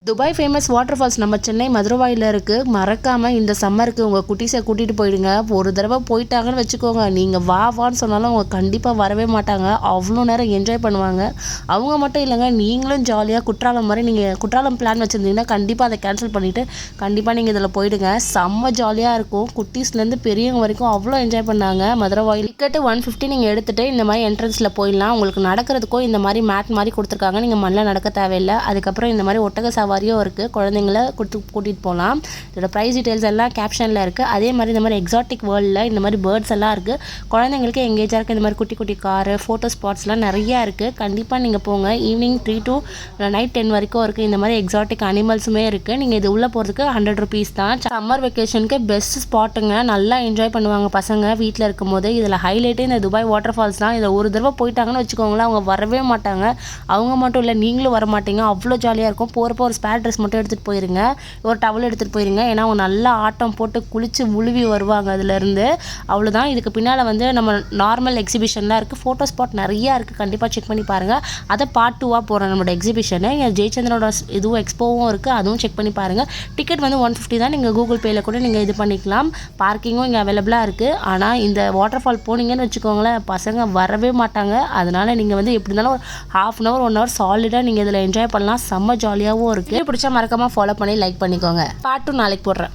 Dubai famous water falls நம்ம சென்னை மதுரவாயில் இருக்குது. மறக்காமல் இந்த சம்மருக்கு உங்கள் குட்டீஸை கூட்டிகிட்டு போயிடுங்க. ஒரு தடவை போயிட்டாங்கன்னு வச்சுக்கோங்க, நீங்கள் வான்னு சொன்னாலும் அவங்க கண்டிப்பாக வரவே மாட்டாங்க. அவ்வளோ நேரம் என்ஜாய் பண்ணுவாங்க. அவங்க மட்டும் இல்லைங்க, நீங்களும் ஜாலியாக குற்றாலம் மாதிரி நீங்கள் குற்றாலம் பிளான் வச்சுருந்தீங்கன்னா கண்டிப்பாக அதை கேன்சல் பண்ணிவிட்டு கண்டிப்பாக நீங்கள் இதில் போயிடுங்க. செம்ம ஜாலியாக இருக்கும். குட்டீஸ்லேருந்து பெரியவங்க வரைக்கும் அவ்வளோ என்ஜாய் பண்ணாங்க. மதுரவாயில் டிக்கெட்டு 150 நீங்கள் எடுத்துகிட்டு இந்த மாதிரி என்ட்ரன்ஸில் போயிடலாம். உங்களுக்கு நடக்கிறதுக்கும் இந்த மாதிரி மேட் மாதிரி கொடுத்துருக்காங்க. நீங்கள் மண்ணில் நடக்க தேவையில்லை. அதுக்கப்புறம் இந்த மாதிரி ஒட்டக சவாரியும் இருக்குது. குழந்தைங்கள கூட்டிகிட்டு போகலாம். இதோட ப்ரைஸ் டீட்டெயில்ஸ் எல்லாம் கேப்ஷனில் இருக்குது. அதே மாதிரி இந்த மாதிரி எக்ஸாட்டிக் வேர்ல்டில் இந்த மாதிரி பேர்ட்ஸ் எல்லாம் இருக்குது. குழந்தைங்களுக்கு எங்கேஜாக இருக்குது. இந்த மாதிரி குட்டி குட்டி காரு ஃபோட்டோ ஸ்பாட்ஸ்லாம் நிறையா இருக்குது. கண்டிப்பாக நீங்கள் போங்க. ஈவினிங் 3 to நைட் 10 வரைக்கும் இருக்குது. இந்த மாதிரி எக்ஸாட்டிக் அனிமல்ஸுமே இருக்குது. நீங்கள் இது உள்ளே போகிறதுக்கு 100 rupees தான். சம்மர் வெக்கேஷனுக்கு பெஸ்ட் ஸ்பாட்டுங்க. நல்லா என்ஜாய் பண்ணுவாங்க பசங்க வீட்டில் இருக்கும் போது. இதில் ஹைலைட்டே இந்த துபாய் வாட்டர் ஃபால்ஸ் தான். இதில் ஒரு தடவை போயிட்டாங்கன்னு வச்சுக்கோங்களேன், அவங்க வரவே மாட்டாங்க. அவங்க மட்டும் இல்லை, நீங்களும் வர மாட்டீங்க. அவ்வளோ ஜாலியாக இருக்கும். போகிறப்போ ஒரு ஸ்பேர் ட்ரெஸ் மட்டும் எடுத்துகிட்டு போயிருங்க. ஒரு டவல் எடுத்துகிட்டு போயிருங்க. ஏன்னா அவங்க நல்லா ஆட்டம் போட்டு குளித்து முழுவி வருவாங்க அதுலேருந்து. அவ்வளோதான். இதுக்கு பின்னால் வந்து நம்ம நார்மல் எக்ஸிபிஷன்லாம் இருக்குது. ஃபோட்டோ ஸ்பாட் நிறையா இருக்குது. கண்டிப்பாக செக் பண்ணி பாருங்கள். அதை பார்ட் 2 போகிறோம் நம்மளோட எக்ஸிபிஷனு. ஜெயச்சந்திரனோட இதுவும் எக்ஸ்போவும் இருக்குது. அதுவும் செக் பண்ணி பாருங்கள். டிக்கெட் வந்து 150 தான். நீங்கள் கூகுள் பேயில் கூட நீங்கள் இது பண்ணிக்கலாம். பார்க்கிங்கும் இங்கே அவைலபிளாக இருக்குது. ஆனால் இந்த வாட்டர் ஃபால் போனீங்கன்னு வச்சுக்கோங்களேன், பசங்க வரவே மாட்டாங்க. அதனால் நீங்கள் வந்து எப்படி இருந்தாலும் ஒரு ½ hour 1 hour சாலிடாக நீங்கள் இதில் என்ஜாய் பண்ணலாம். செம்ம ஜாலியாகவும் இருக்குது. பிடிச்சா மறக்காமல் ஃபாலோ பண்ணி லைக் பண்ணிக்கோங்க. பார்ட் 2 நாளைக்கு போடுறேன்.